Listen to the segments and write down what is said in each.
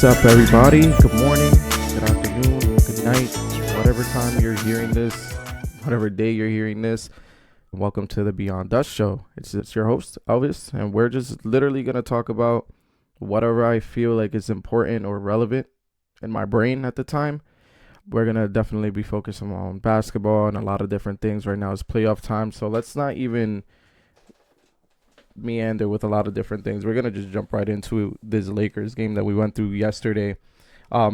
What's up, everybody? Good morning, good afternoon, good night, whatever time you're hearing this, whatever day you're hearing this. Welcome to the Dusk Show. It's your host, Elvis, and we're just literally going to talk about whatever I feel like is important or relevant in my brain at the time. We're going to definitely be focusing on basketball and a lot of different things. Right now it's playoff time, so let's not even meander with a lot of different things. We're going to just jump right into this Lakers game that we went through yesterday.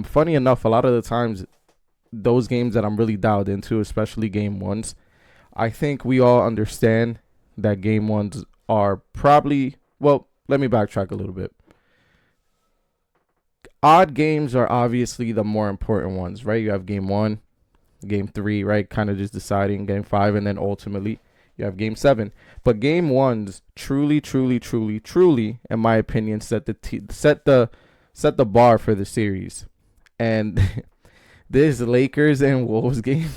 Funny enough, a lot of the times, those games that I'm really dialed into, especially game ones, I think we all understand that game ones are probably, well, let me backtrack a little bit. Odd games are obviously the more important ones, right? You have game one, game three, right? Kind of just deciding game five, and then ultimately you have game seven. But game ones truly, in my opinion, set the bar for the series. And this Lakers and Wolves game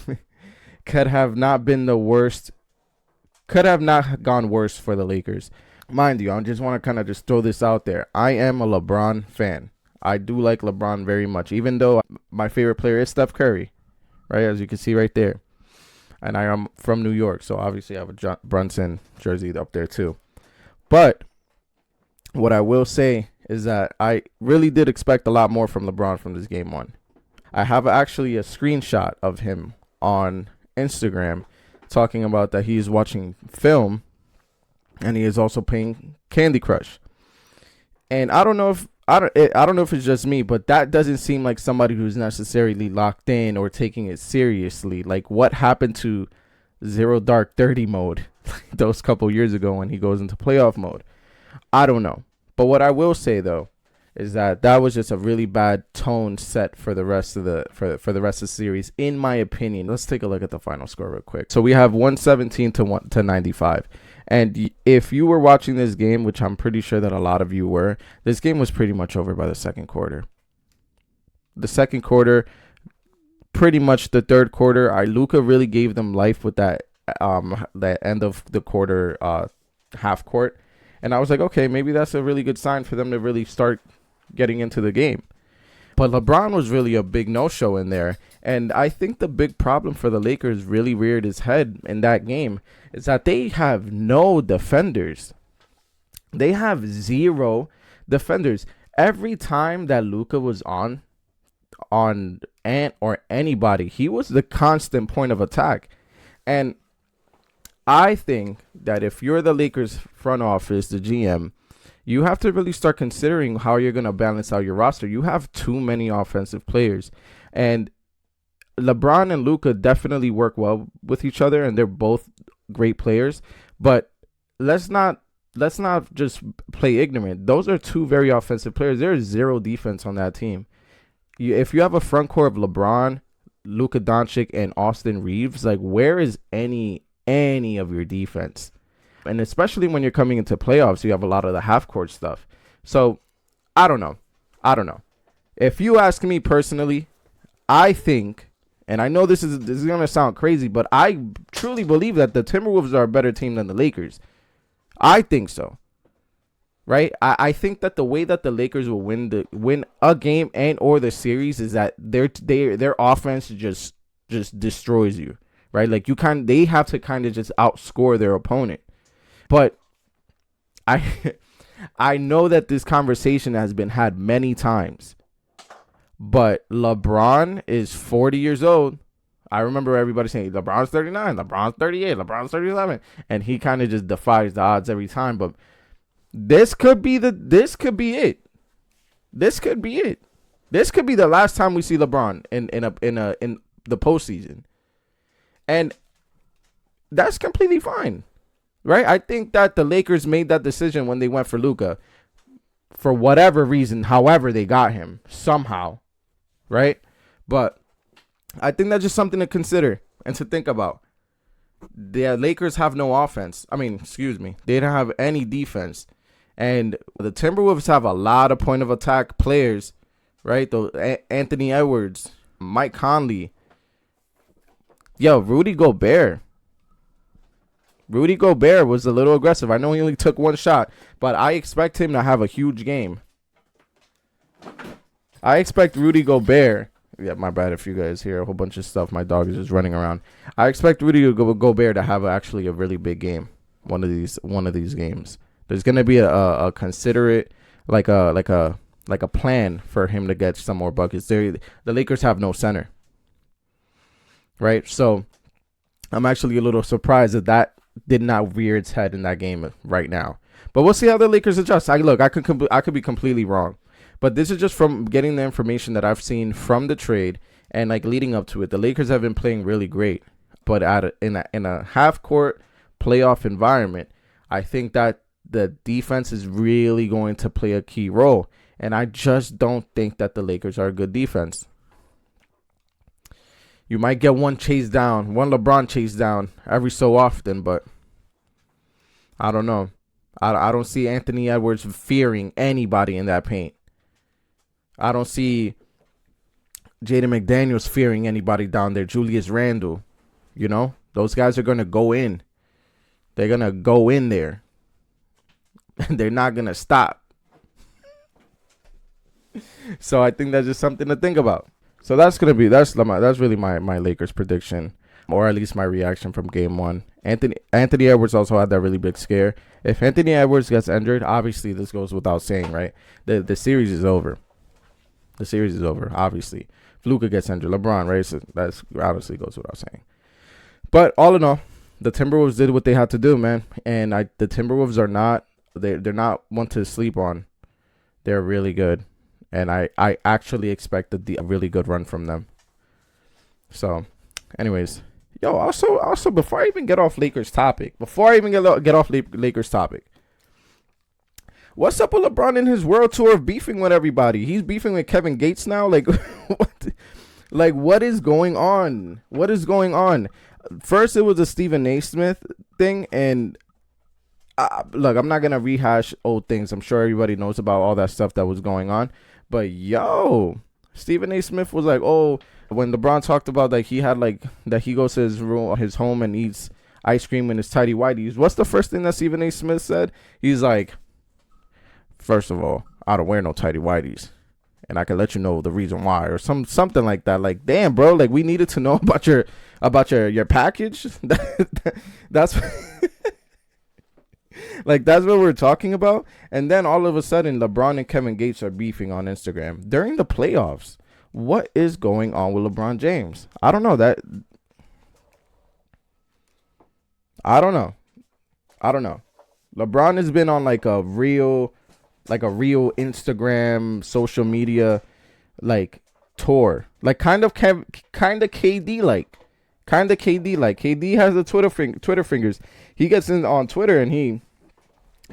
could have not been the worst. Could have not gone worse for the Lakers. Mind you, I just want to kind of just throw this out there. I am a LeBron fan. I do like LeBron very much, even though my favorite player is Steph Curry, right? As you can see right there. And I am from New York, so obviously I have a Brunson jersey up there too. But what I will say is that I really did expect a lot more from LeBron from this game one. I have actually a screenshot of him on Instagram talking about that he is watching film and he is also playing Candy Crush. And I don't know if it's just me, but that doesn't seem like somebody who's necessarily locked in or taking it seriously. Like, what happened to Zero Dark 30 mode those couple years ago when he goes into playoff mode? I don't know. But what I will say though is that was just a really bad tone set for the rest of the for the rest of the series, in my opinion. Let's take a look at the final score real quick. So we have 117 to 95. And if you were watching this game, which I'm pretty sure that a lot of you were, this game was pretty much over by the second quarter. The second quarter, pretty much the third quarter, Luka really gave them life with that end of the quarter half court. And I was like, okay, maybe that's a really good sign for them to really start getting into the game. But LeBron was really a big no-show in there. And I think the big problem for the Lakers really reared its head in that game is that they have no defenders. They have zero defenders. Every time that Luka was on Ant or anybody, he was the constant point of attack. And I think that if you're the Lakers front office, the GM, you have to really start considering how you're going to balance out your roster. You have too many offensive players. And LeBron and Luka definitely work well with each other, and they're both great players. But let's not just play ignorant. Those are two very offensive players. There is zero defense on that team. If you have a front court of LeBron, Luka Doncic, and Austin Reeves, like, where is any of your defense? And especially when you're coming into playoffs, you have a lot of the half-court stuff. So, I don't know. If you ask me personally, I think, and I know this is going to sound crazy, but I truly believe that the Timberwolves are a better team than the Lakers. I think so. Right? I think that the way that the Lakers will win a game and or the series is that their offense just destroys you. Right? Like, they have to kind of just outscore their opponent. But I know that this conversation has been had many times. But LeBron is 40 years old. I remember everybody saying LeBron's 39, LeBron's 38, LeBron's 37, and he kind of just defies the odds every time. But this could be it. This could be the last time we see LeBron in the postseason, and that's completely fine. Right? I think that the Lakers made that decision when they went for Luka for whatever reason, however they got him, somehow. Right? But I think that's just something to consider and to think about. The Lakers have no offense. They don't have any defense. And the Timberwolves have a lot of point of attack players, right? Anthony Edwards, Mike Conley. Rudy Gobert. Rudy Gobert was a little aggressive. I know he only took one shot, but I expect him to have a huge game. I expect Rudy Gobert. Yeah, my bad if you guys hear a whole bunch of stuff. My dog is just running around. I expect Rudy Gobert to have actually a really big game. One of these games. There's gonna be a considerate like a plan for him to get some more buckets. The Lakers have no center, right? So I'm actually a little surprised that did not rear its head in that game right now. But we'll see how the Lakers adjust. I could be completely wrong, but this is just from getting the information that I've seen from the trade and like leading up to it. The Lakers have been playing really great, but in a half court playoff environment, I think that the defense is really going to play a key role. And I just don't think that the Lakers are a good defense. You might get one LeBron chase down every so often, but I don't know. I don't see Anthony Edwards fearing anybody in that paint. I don't see Jaden McDaniels fearing anybody down there. Julius Randle, those guys are going to go in. They're going to go in there. And they're not going to stop. So I think that's just something to think about. So that's really my Lakers prediction, or at least my reaction from game one. Anthony Edwards also had that really big scare. If Anthony Edwards gets injured, obviously this goes without saying, right? The series is over. The series is over, obviously. If Luka gets injured, LeBron, right? So that obviously goes without saying. But all in all, the Timberwolves did what they had to do, man. And the Timberwolves are not they're not one to sleep on. They're really good. And I actually expect a really good run from them. So, anyways, also before I even get off Lakers topic, what's up with LeBron in his world tour of beefing with everybody? He's beefing with Kevin Gates now. Like, what? Like, what is going on? What is going on? First, it was a Stephen A. Smith thing, and look, I'm not gonna rehash old things. I'm sure everybody knows about all that stuff that was going on. But Stephen A. Smith was like, oh, when LeBron talked about that he goes to his room, his home, and eats ice cream in his tidy whities. What's the first thing that Stephen A. Smith said? He's like, first of all, I don't wear no tidy whities, and I can let you know the reason why, or something like that. Like, damn, bro, like we needed to know about your package. That's. Like, that's what we're talking about. And then all of a sudden, LeBron and Kevin Gates are beefing on Instagram during the playoffs. What is going on with LeBron James? I don't know. I don't know. LeBron has been on like a real Instagram social media like tour. Like kind of KD like. KD has the Twitter fingers. He gets in on Twitter and he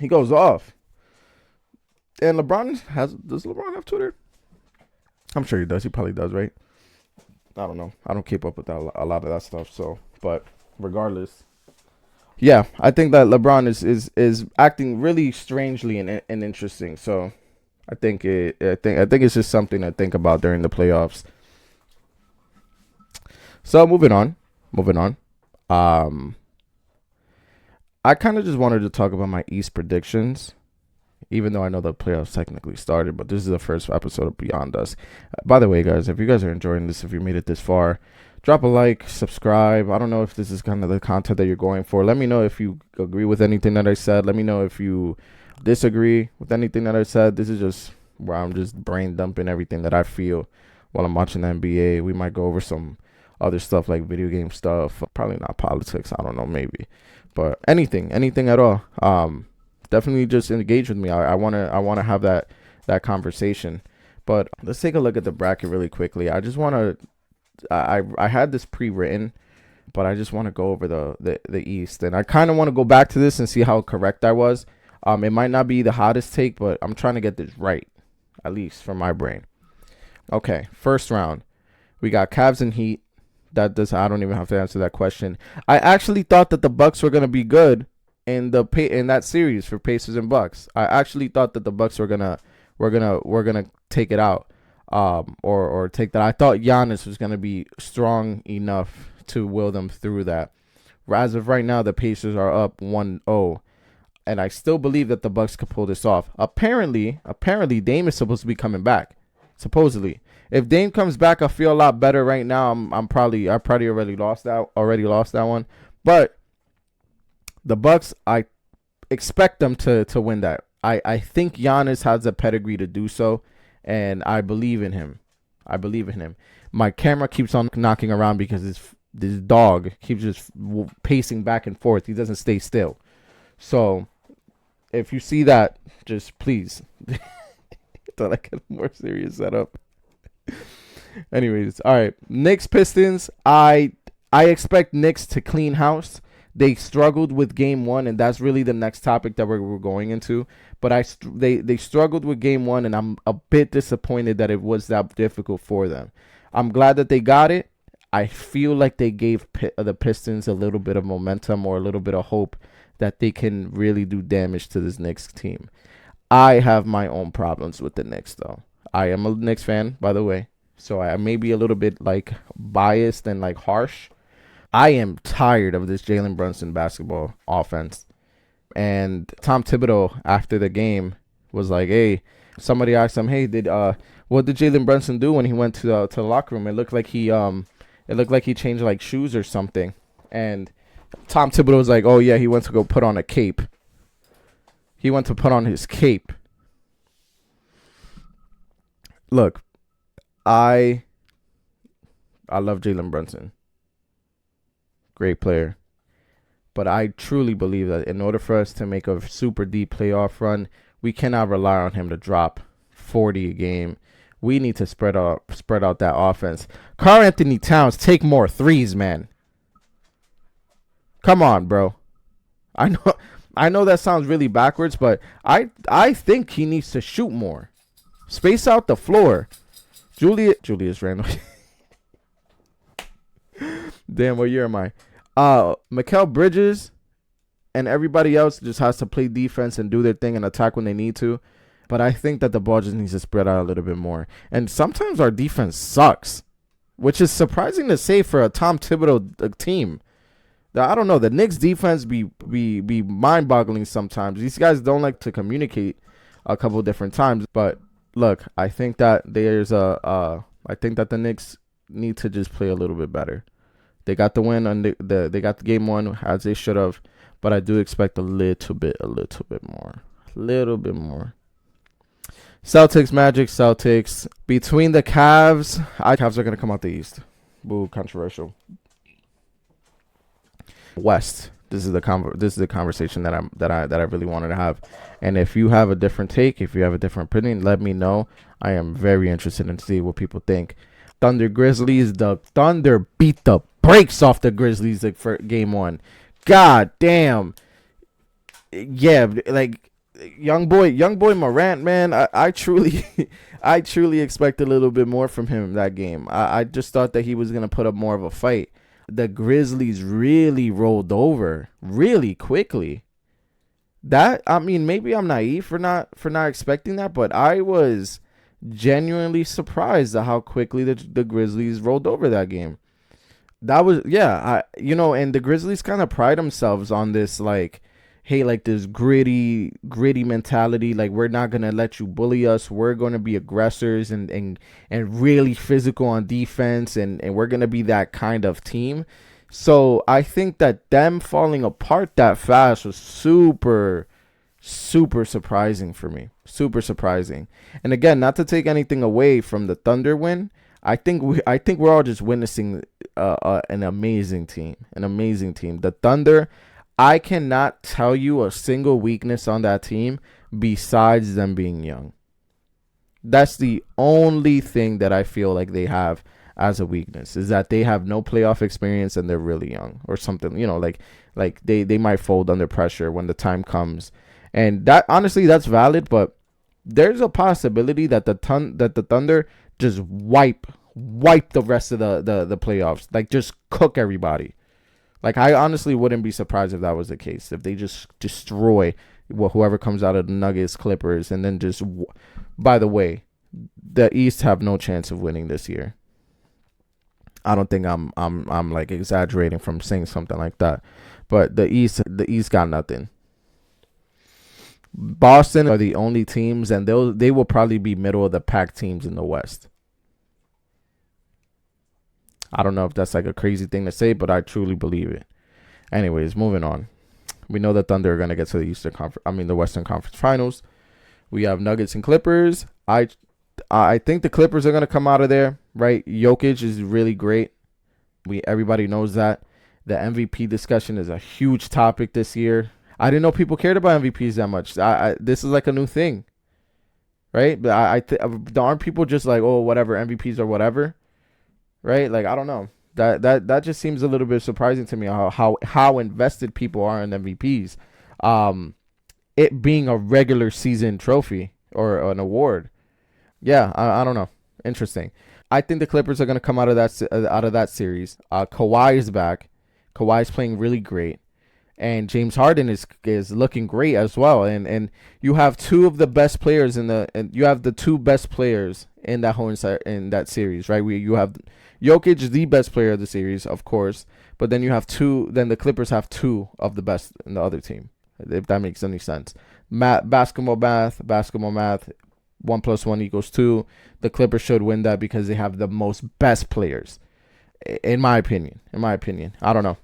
goes off. And does LeBron have Twitter? I'm sure he does. He probably does, right? I don't know. I don't keep up with a lot of that stuff. So, but regardless, yeah, I think that LeBron is acting really strangely and interesting. So, I think it's just something to think about during the playoffs. So moving on. I kind of just wanted to talk about my East predictions, even though I know the playoffs technically started, but this is the first episode of Beyond Us. By the way, guys, if you guys are enjoying this, if you made it this far, drop a like, subscribe. I don't know if this is kind of the content that you're going for. Let me know if you agree with anything that I said. Let me know if you disagree with anything that I said. This is just where I'm just brain dumping everything that I feel while I'm watching the NBA. We might go over some other stuff like video game stuff. Probably not politics. I don't know, maybe. But anything at all. Definitely just engage with me. I wanna have that conversation. But let's take a look at the bracket really quickly. I just wanna I had this pre-written, but I just want to go over the East, and I kind of want to go back to this and see how correct I was. It might not be the hottest take, but I'm trying to get this right, at least from my brain. Okay, first round, we got Cavs and Heat. I don't even have to answer that question. I actually thought that the Bucks were gonna be good in that series for Pacers and Bucks. I actually thought that the Bucks were gonna take it out, or take that. I thought Giannis was gonna be strong enough to will them through that. As of right now, the Pacers are up 1-0, and I still believe that the Bucks could pull this off. Apparently, Dame is supposed to be coming back. Supposedly. If Dame comes back, I feel a lot better right now. I probably already lost that one. But the Bucks, I expect them to win that. I think Giannis has the pedigree to do so, and I believe in him. I believe in him. My camera keeps on knocking around because this dog keeps just pacing back and forth. He doesn't stay still. So if you see that, just please. Thought I get a more serious setup. Anyways, all right. Knicks Pistons. I expect Knicks to clean house. They struggled with game one, and that's really the next topic that we're going into. But they struggled with game one, and I'm a bit disappointed that it was that difficult for them. I'm glad that they got it. I feel like they gave the Pistons a little bit of momentum or a little bit of hope that they can really do damage to this Knicks team. I have my own problems with the Knicks, though. I am a Knicks fan, by the way, so I may be a little bit like biased and like harsh. I am tired of this Jalen Brunson basketball offense. And Tom Thibodeau, after the game, was like, hey, somebody asked him, hey, what did Jalen Brunson do when he went to the locker room? It looked like he changed like shoes or something. And Tom Thibodeau was like, oh yeah, he went to go put on a cape. He went to put on his cape. Look, I love Jalen Brunson. Great player. But I truly believe that in order for us to make a super deep playoff run, we cannot rely on him to drop 40 a game. We need to spread out that offense. Karl Anthony Towns, take more threes, man. Come on, bro. I know that sounds really backwards, but I think he needs to shoot more. Space out the floor. Julius Randle. Damn, what year am I? Mikal Bridges and everybody else just has to play defense and do their thing and attack when they need to. But I think that the ball just needs to spread out a little bit more. And sometimes our defense sucks, which is surprising to say for a Tom Thibodeau team. I don't know. The Knicks defense be mind-boggling sometimes. These guys don't like to communicate a couple different times. But look, I think that I think that the Knicks need to just play a little bit better. They got the win on they got the game one as they should have, but I do expect a little bit more. Celtics, Magic, Celtics. Between the Cavs are gonna come out the East. Boo, controversial. West. This is the conversation that I really wanted to have. And if you have a different take, if you have a different opinion, let me know. I am very interested in see what people think. Thunder Grizzlies. The Thunder beat the brakes off the Grizzlies for game one. God damn. Yeah, like young boy Morant, man. I truly I truly expect a little bit more from him that game. I just thought that he was gonna put up more of a fight. The Grizzlies really rolled over really quickly. Maybe I'm naive for not expecting that, but I was genuinely surprised at how quickly the Grizzlies rolled over that game. That was, yeah, and the Grizzlies kind of pride themselves on this, like, hey, like this gritty mentality. Like, we're not going to let you bully us. We're going to be aggressors and really physical on defense. And we're going to be that kind of team. So I think that them falling apart that fast was super, super surprising for me. Super surprising. And again, not to take anything away from the Thunder win, I think we're all just witnessing an amazing team. The Thunder, I cannot tell you a single weakness on that team besides them being young. That's the only thing that I feel like they have as a weakness, is that they have no playoff experience and they're really young or something. Like they might fold under pressure when the time comes. And that, honestly, that's valid, but there's a possibility that the Thunder just wipe the rest of the playoffs. Like, just cook everybody. Like, I honestly wouldn't be surprised if that was the case. If they just destroy whoever comes out of the Nuggets, Clippers, and then just. By the way, the East have no chance of winning this year. I don't think I'm like exaggerating from saying something like that, but the East got nothing. Boston are the only teams, and they will probably be middle of the pack teams in the West. I don't know if that's like a crazy thing to say, but I truly believe it. Anyways, moving on. We know the Thunder are gonna get to the Western Conference Finals. We have Nuggets and Clippers. I think the Clippers are gonna come out of there, right? Jokic is really great. Everybody knows that. The MVP discussion is a huge topic this year. I didn't know people cared about MVPs that much. This is like a new thing, right? But aren't people just like, oh, whatever, MVPs or whatever, right? Like, I don't know. That just seems a little bit surprising to me how invested people are in MVPs. It being a regular season trophy or an award. Yeah, I don't know. Interesting. I think the Clippers are going to come out of that series. Kawhi is back. Kawhi's playing really great. And James Harden is looking great as well. And you have two of the best players and you have the two best players in that series, right? You have Jokic is the best player of the series, of course, but then the Clippers have two of the best in the other team, if that makes any sense. Basketball math, 1 + 1 = 2. The Clippers should win that because they have the most best players, in my opinion. I don't know.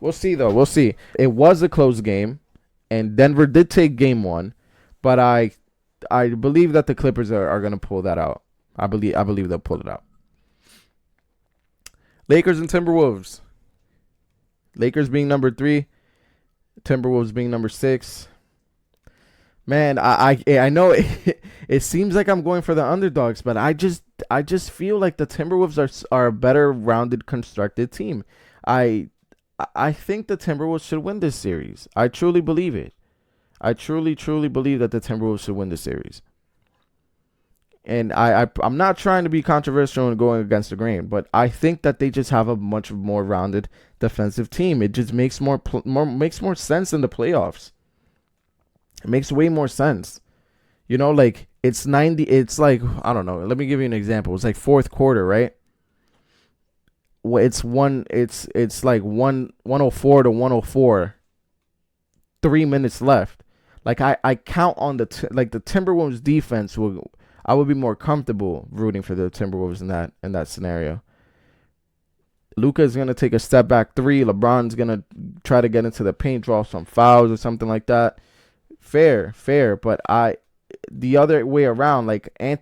We'll see, though. We'll see. It was a close game, and Denver did take game 1, but I believe that the Clippers are going to pull that out. I believe they'll pull it out. Lakers and Timberwolves. Lakers being number 3, Timberwolves being number 6. Man, I know it seems like I'm going for the underdogs, but I just feel like the Timberwolves are a better rounded, constructed team. I think the Timberwolves should win this series. I truly believe it. I truly believe that the Timberwolves should win the series. And I'm not trying to be controversial and going against the grain, but I think that they just have a much more rounded defensive team. It just makes more sense in the playoffs. It makes way more sense. You know, like it's like, I don't know. Let me give you an example. It's like fourth quarter, right? It's like 104 to 104. 3 minutes left. Like I count on the Timberwolves defense I would be more comfortable rooting for the Timberwolves in that scenario. Luka is going to take a step back 3. LeBron's going to try to get into the paint, draw some fouls or something like that. Fair. But the other way around,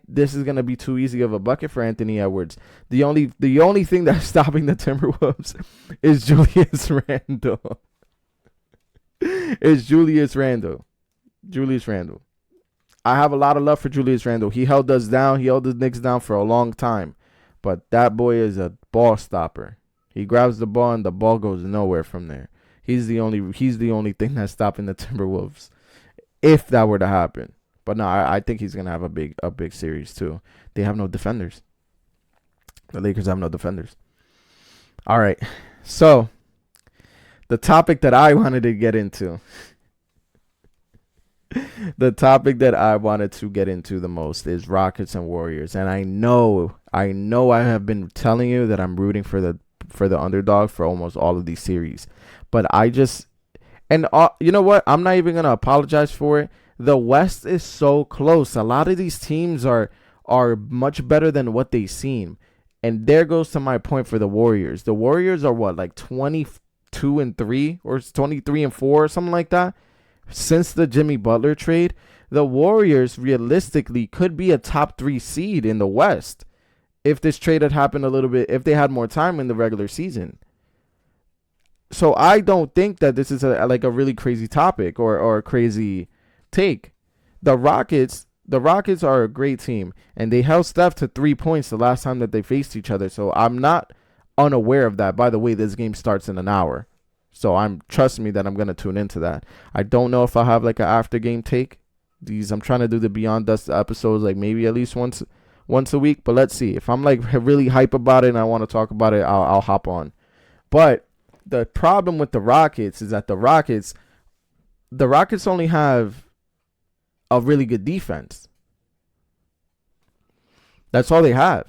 this is going to be too easy of a bucket for Anthony Edwards. The only thing that's stopping the Timberwolves is Julius Randle. Julius Randle. I have a lot of love for Julius Randle. He held us down. He held the Knicks down for a long time. But that boy is a ball stopper. He grabs the ball and the ball goes nowhere from there. He's the only thing that's stopping the Timberwolves, if that were to happen. But no, I think he's gonna have a big series too. They have no defenders. The Lakers have no defenders. All right. So the topic that I wanted to get into. The topic that I wanted to get into the most is Rockets and Warriors. And I know I have been telling you that I'm rooting for the underdog for almost all of these series. But you know what? I'm not even going to apologize for it. The West is so close. A lot of these teams are much better than what they seem. And there goes to my point for the Warriors. The Warriors are what, like 22-3 or 23-4 or something like that? Since the Jimmy Butler trade, the Warriors realistically could be a top 3 seed in the West if this trade had happened if they had more time in the regular season. So I don't think that this is a really crazy topic or a crazy take. The Rockets are a great team, and they held Steph to 3 points the last time that they faced each other. So I'm not unaware of that. By the way, this game starts in an hour. So trust me that I'm going to tune into that. I don't know if I'll have an after game take. I'm trying to do the Beyond Dust episodes maybe at least once a week, but let's see. If I'm really hype about it and I want to talk about it, I'll hop on. But the problem with the Rockets is that the Rockets only have a really good defense. That's all they have.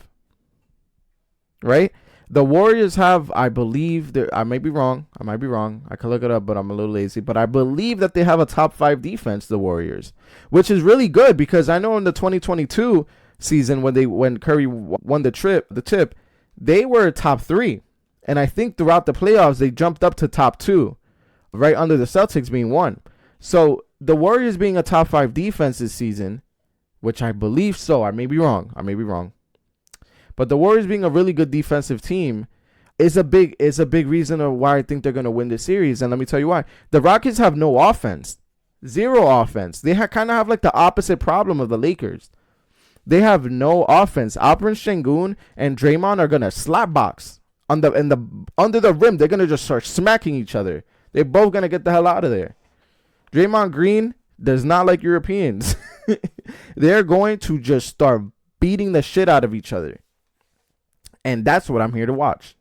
Right? The Warriors have, I believe, I may be wrong. I could look it up, but I'm a little lazy. But I believe that they have a top 5 defense, the Warriors, which is really good because I know in the 2022 season when Curry won the tip, they were top 3, and I think throughout the playoffs they jumped up to top 2, right under the Celtics being 1. So the Warriors being a top 5 defense this season, which I believe so. I may be wrong. But the Warriors being a really good defensive team is a big reason of why I think they're going to win this series. And let me tell you why. The Rockets have no offense. Zero offense. They kind of have like the opposite problem of the Lakers. They have no offense. Alperen Şengün and Draymond are going to slap box under the rim. They're going to just start smacking each other. They're both going to get the hell out of there. Draymond Green does not like Europeans. They're going to just start beating the shit out of each other. And that's what I'm here to watch.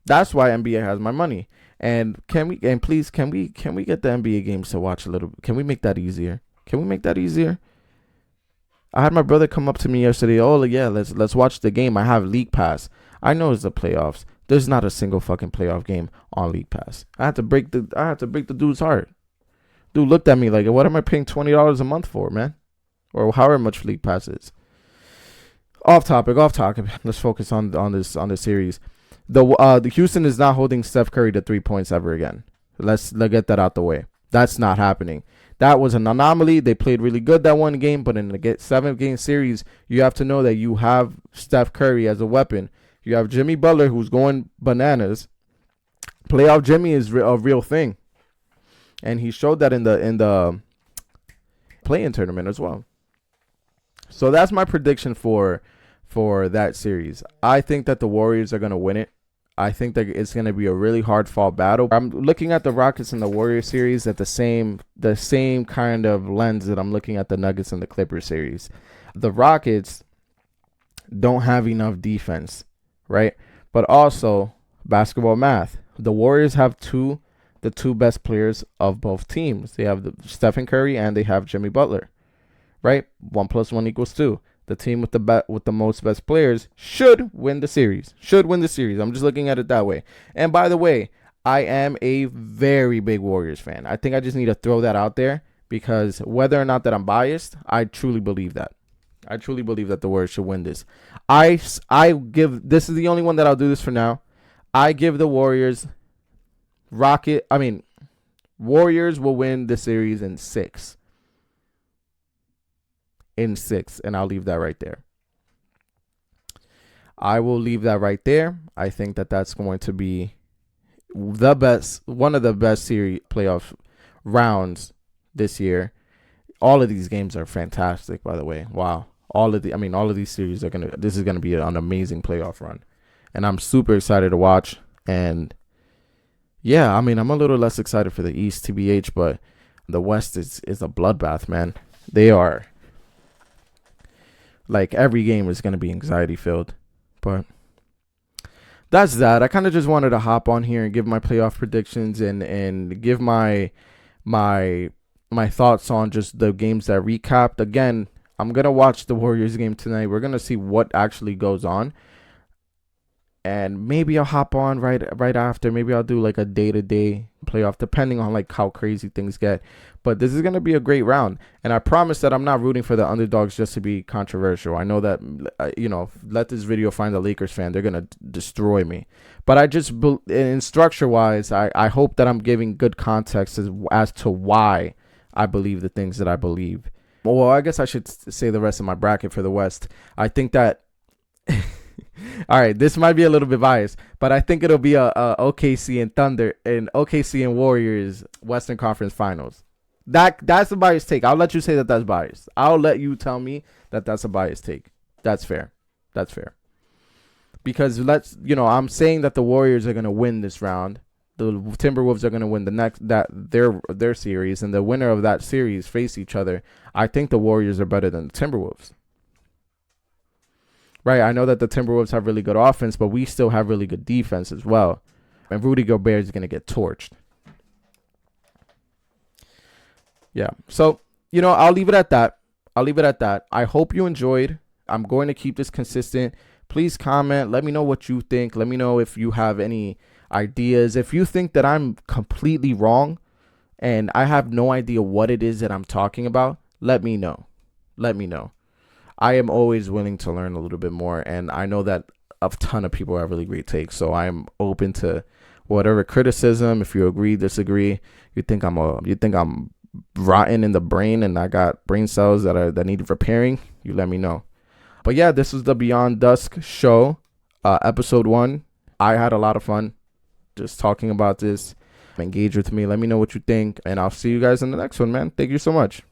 That's why NBA has my money. And please can we get the NBA games to watch a little? Can we make that easier? I had my brother come up to me yesterday. Oh yeah, let's watch the game. I have League Pass. I know it's the playoffs. There's not a single fucking playoff game on League Pass. I had to break the dude's heart. Dude looked at me like, what am I paying $20 a month for, man? Or however much League Pass is. Off topic. Let's focus on this series. The Houston is not holding Steph Curry to 3 points ever again. Let's get that out the way. That's not happening. That was an anomaly. They played really good that one game, but in the 7-game series, you have to know that you have Steph Curry as a weapon. You have Jimmy Butler, who's going bananas. Playoff Jimmy is a real thing, and he showed that in the play-in tournament as well. So that's my prediction for that series. I think that the Warriors are going to win it. I think that it's going to be a really hard fought battle. I'm looking at the Rockets and the Warriors series at the same kind of lens that I'm looking at the Nuggets and the Clippers series. The Rockets don't have enough defense, right? But also basketball math. The Warriors have the two best players of both teams. They have Stephen Curry and they have Jimmy Butler. Right? 1 + 1 = 2. The team with the most best players should win the series. I'm just looking at it that way. And by the way, I am a very big Warriors fan. I think I just need to throw that out there because whether or not that I'm biased, I truly believe that. I truly believe that the Warriors should win this. This is the only one that I'll do this for now. I give the Warriors Warriors will win the series in 6. And I'll leave that right there. I will leave that right there. I think that that's going to be one of the best series playoff rounds this year. All of these games are fantastic, by the way. Wow. All of these series this is gonna be an amazing playoff run. And I'm super excited to watch. And yeah, I'm a little less excited for the East, TBH, but the West is a bloodbath, man. They are. Like, every game is going to be anxiety-filled. But that's that. I kind of just wanted to hop on here and give my playoff predictions and give my thoughts on just the games that recapped. Again, I'm going to watch the Warriors game tonight. We're going to see what actually goes on. And maybe I'll hop on right after. Maybe I'll do like a day-to-day playoff, depending on like how crazy things get. But this is going to be a great round. And I promise that I'm not rooting for the underdogs just to be controversial. I know that, let this video find a Lakers fan. They're going to destroy me. But I just, in structure-wise, I hope that I'm giving good context as to why I believe the things that I believe. Well, I guess I should say the rest of my bracket for the West. I think that... All right, this might be a little bit biased, but I think it'll be a OKC and Thunder and OKC and Warriors Western Conference Finals. That's a biased take. I'll let you say that that's biased. I'll let you tell me that that's a biased take. That's fair. Because I'm saying that the Warriors are gonna win this round. The Timberwolves are gonna win their series, and the winner of that series face each other. I think the Warriors are better than the Timberwolves. Right, I know that the Timberwolves have really good offense, but we still have really good defense as well. And Rudy Gobert is going to get torched. Yeah, so, I'll leave it at that. I hope you enjoyed. I'm going to keep this consistent. please comment. Let me know what you think. Let me know if you have any ideas. If you think that I'm completely wrong and I have no idea what it is that I'm talking about, let me know. Let me know. I am always willing to learn a little bit more, and I know that a ton of people have really great takes, so I'm open to whatever criticism. If you agree, disagree, you think I'm rotten in the brain and I got brain cells that need repairing, you let me know. But yeah, this is the Beyond Dusk show, episode 1. I had a lot of fun just talking about this. Engage with me. Let me know what you think, and I'll see you guys in the next one, man. Thank you so much.